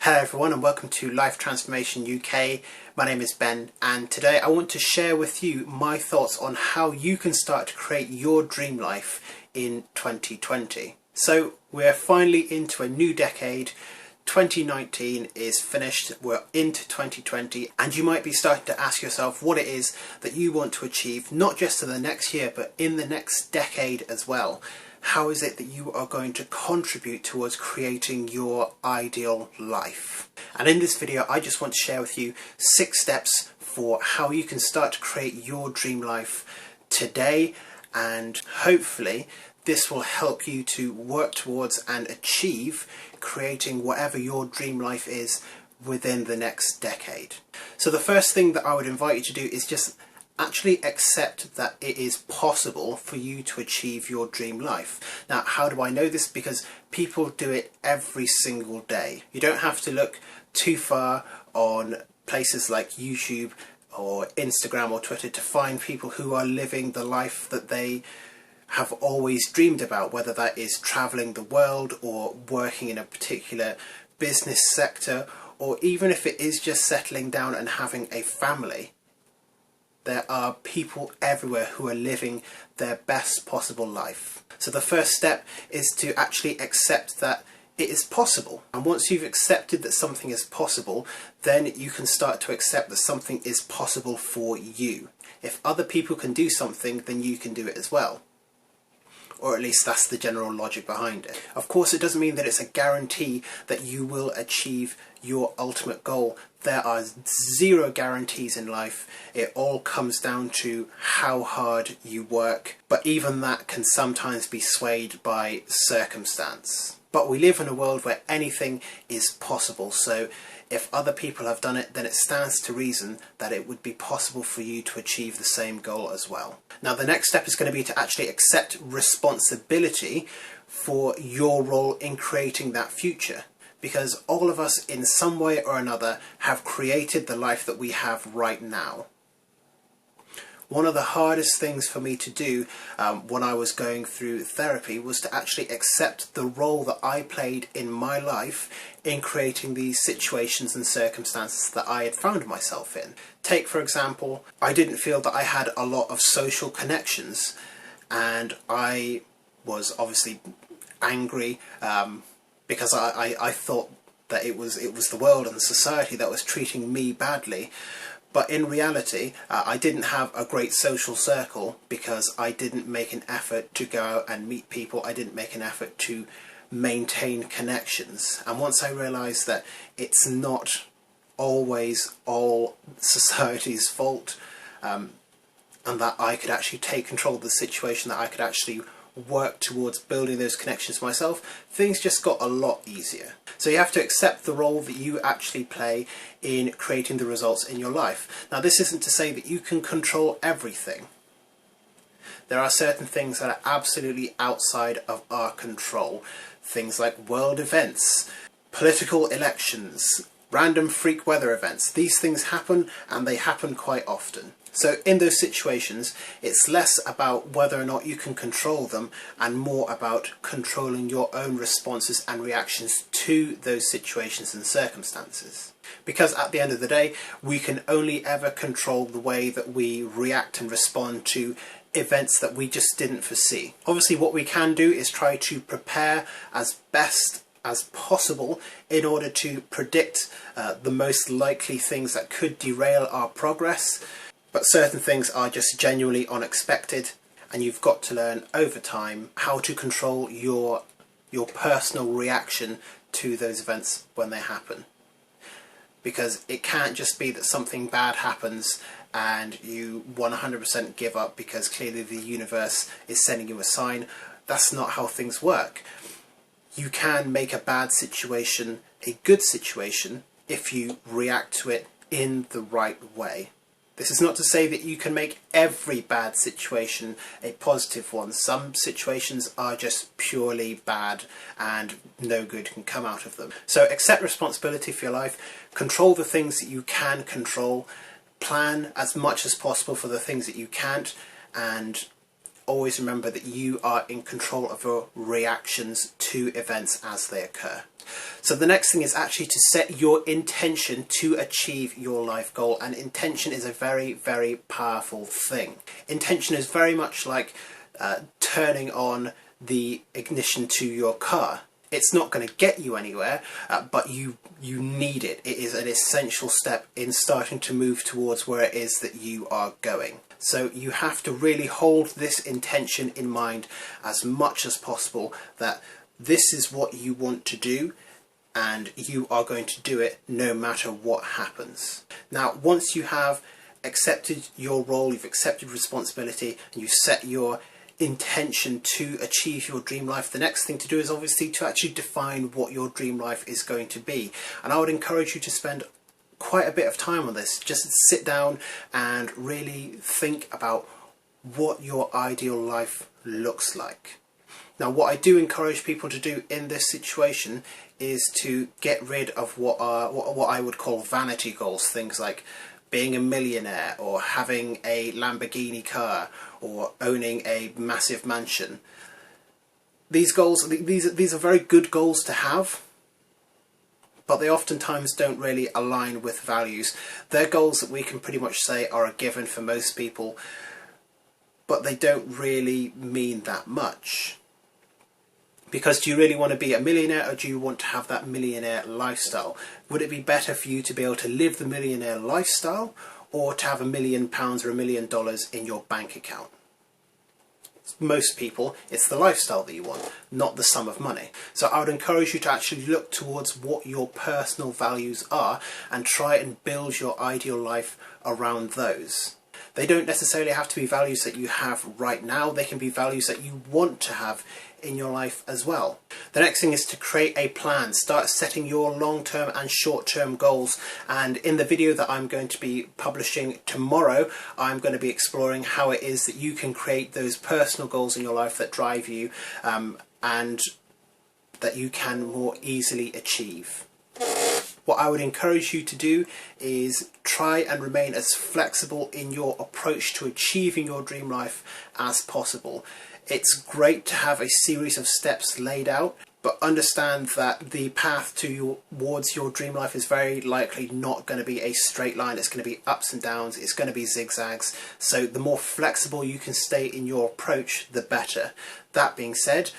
Hello everyone and welcome to Life Transformation UK. My name is Ben and today I want to share with you my thoughts on how you can start to create your dream life in 2020. So we're finally into a new decade. 2019 is finished, we're into 2020, and you might be starting to ask yourself what it is that you want to achieve, not just in the next year but in the next decade as well. How is it that you are going to contribute towards creating your ideal life? And in this video I just want to share with you 6 steps for how you can start to create your dream life today, and hopefully this will help you to work towards and achieve creating whatever your dream life is within the next decade. So the first thing that I would invite you to do is just actually accept that it is possible for you to achieve your dream life. Now, how do I know this? Because people do it every single day. You don't have to look too far on places like YouTube or Instagram or Twitter to find people who are living the life that they have always dreamed about, whether that is traveling the world or working in a particular business sector, or even if it is just settling down and having a family. There are people everywhere who are living their best possible life. So the first step is to actually accept that it is possible. And once you've accepted that something is possible, then you can start to accept that something is possible for you. If other people can do something, then you can do it as well. Or at least that's the general logic behind it. Of course, it doesn't mean that it's a guarantee that you will achieve your ultimate goal. There are 0 guarantees in life. It all comes down to how hard you work, but even that can sometimes be swayed by circumstance. But we live in a world where anything is possible, so if other people have done it, then it stands to reason that it would be possible for you to achieve the same goal as well. Now, the next step is going to be to actually accept responsibility for your role in creating that future. Because all of us, in some way or another, have created the life that we have right now. One of the hardest things for me to do when I was going through therapy was to actually accept the role that I played in my life in creating these situations and circumstances that I had found myself in. Take, for example, I didn't feel that I had a lot of social connections, and I was obviously angry because I thought that it was the world and society that was treating me badly. But in reality, I didn't have a great social circle because I didn't make an effort to go out and meet people. I didn't make an effort to maintain connections. And once I realised that it's not always all society's fault, and that I could actually take control of the situation, that I could actually work towards building those connections myself, things just got a lot easier. So you have to accept the role that you actually play in creating the results in your life. Now, this isn't to say that you can control everything. There are certain things that are absolutely outside of our control. Things like world events, political elections, random freak weather events. These things happen, and they happen quite often. So in those situations, it's less about whether or not you can control them and more about controlling your own responses and reactions to those situations and circumstances. Because at the end of the day, we can only ever control the way that we react and respond to events that we just didn't foresee. Obviously, what we can do is try to prepare as best as possible in order to predict the most likely things that could derail our progress. But certain things are just genuinely unexpected, and you've got to learn over time how to control your personal reaction to those events when they happen. Because it can't just be that something bad happens and you 100% give up because clearly the universe is sending you a sign. That's not how things work. You can make a bad situation a good situation if you react to it in the right way. This is not to say that you can make every bad situation a positive one. Some situations are just purely bad and no good can come out of them. So accept responsibility for your life, control the things that you can control, plan as much as possible for the things that you can't, and always remember that you are in control of your reactions to events as they occur. So the next thing is actually to set your intention to achieve your life goal, and intention is a very, very powerful thing. Intention is very much like turning on the ignition to your car. It's not going to get you anywhere, but you need it. It is an essential step in starting to move towards where it is that you are going. So you have to really hold this intention in mind as much as possible, that this is what you want to do and you are going to do it no matter what happens. Now, once you have accepted your role, you've accepted responsibility, and you set your intention to achieve your dream life, the next thing to do is obviously to actually define what your dream life is going to be. And I would encourage you to spend quite a bit of time on this. Just sit down and really think about what your ideal life looks like. Now, what I do encourage people to do in this situation is to get rid of what I would call vanity goals, things like being a millionaire or having a Lamborghini car or owning a massive mansion. These goals, these are very good goals to have, but they oftentimes don't really align with values. They're goals that we can pretty much say are a given for most people, but they don't really mean that much. Because do you really want to be a millionaire, or do you want to have that millionaire lifestyle? Would it be better for you to be able to live the millionaire lifestyle, or to have £1 million or $1 million in your bank account? Most people, it's the lifestyle that you want, not the sum of money. So I would encourage you to actually look towards what your personal values are and try and build your ideal life around those. They don't necessarily have to be values that you have right now. They can be values that you want to have in your life as well. The next thing is to create a plan. Start setting your long-term and short-term goals, and in the video that I'm going to be publishing tomorrow, I'm going to be exploring how it is that you can create those personal goals in your life that drive you and that you can more easily achieve. What I would encourage you to do is try and remain as flexible in your approach to achieving your dream life as possible. It's great to have a series of steps laid out, but understand that the path towards your dream life is very likely not going to be a straight line. It's going to be ups and downs, it's going to be zigzags. So the more flexible you can stay in your approach, the better. That being said,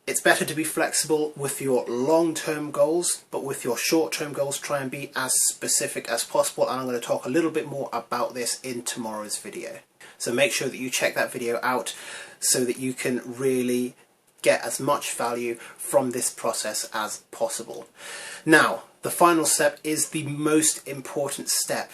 it's better to be flexible with your long-term goals, but with your short-term goals, try and be as specific as possible. And I'm going to talk a little bit more about this in tomorrow's video. So make sure that you check that video out so that you can really get as much value from this process as possible. Now, the final step is the most important step.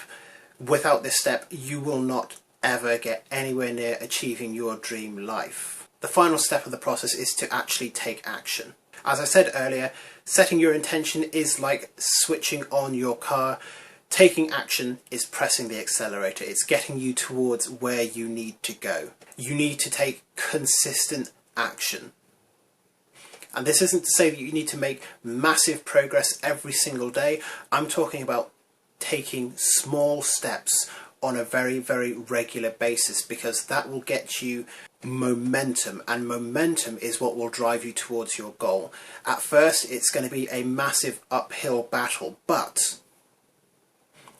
Without this step, you will not ever get anywhere near achieving your dream life. The final step of the process is to actually take action. As I said earlier, setting your intention is like switching on your car. Taking action is pressing the accelerator. It's getting you towards where you need to go. You need to take consistent action. And this isn't to say that you need to make massive progress every single day. I'm talking about taking small steps on a very, very regular basis, because that will get you momentum, and momentum is what will drive you towards your goal. At first, it's going to be a massive uphill battle, but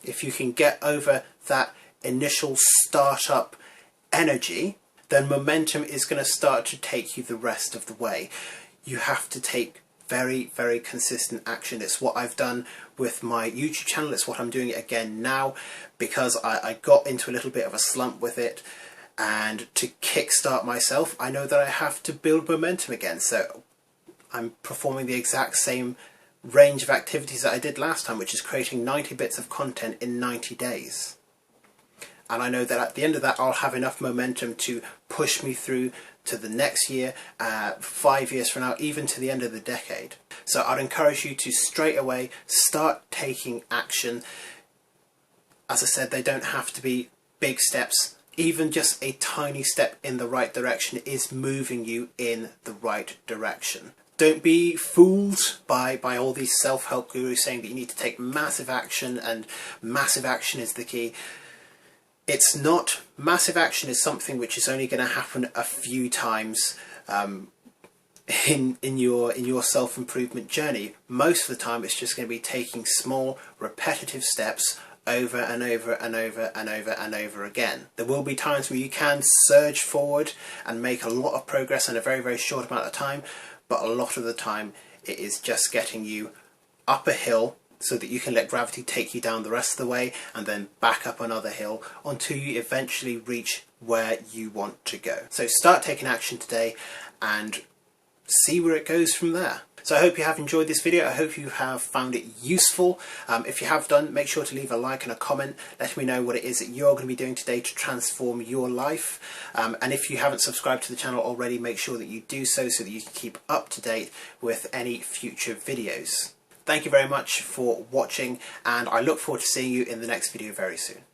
if you can get over that initial startup energy, then momentum is going to start to take you the rest of the way. You have to take very, very consistent action. It's what I've done with my YouTube channel. It's what I'm doing again now, because I got into a little bit of a slump with it, and to kickstart myself, I know that I have to build momentum again. So I'm performing the exact same range of activities that I did last time, which is creating 90 bits of content in 90 days. And I know that at the end of that, I'll have enough momentum to push me through to the next year, 5 years from now, even to the end of the decade. So I'd encourage you to straight away start taking action. As I said, they don't have to be big steps. Even just a tiny step in the right direction is moving you in the right direction. Don't be fooled by all these self-help gurus saying that you need to take massive action and massive action is the key. It's not, massive action is something which is only going to happen a few times in your self-improvement journey. Most of the time it's just going to be taking small repetitive steps over and over and over and over and over again. There will be times where you can surge forward and make a lot of progress in a very, very short amount of time, but a lot of the time it is just getting you up a hill so that you can let gravity take you down the rest of the way, and then back up another hill until you eventually reach where you want to go. So start taking action today and see where it goes from there. So I hope you have enjoyed this video. I hope you have found it useful. If you have done, make sure to leave a like and a comment. Let me know what it is that you're going to be doing today to transform your life. And if you haven't subscribed to the channel already, make sure that you do so that you can keep up to date with any future videos. Thank you very much for watching, and I look forward to seeing you in the next video very soon.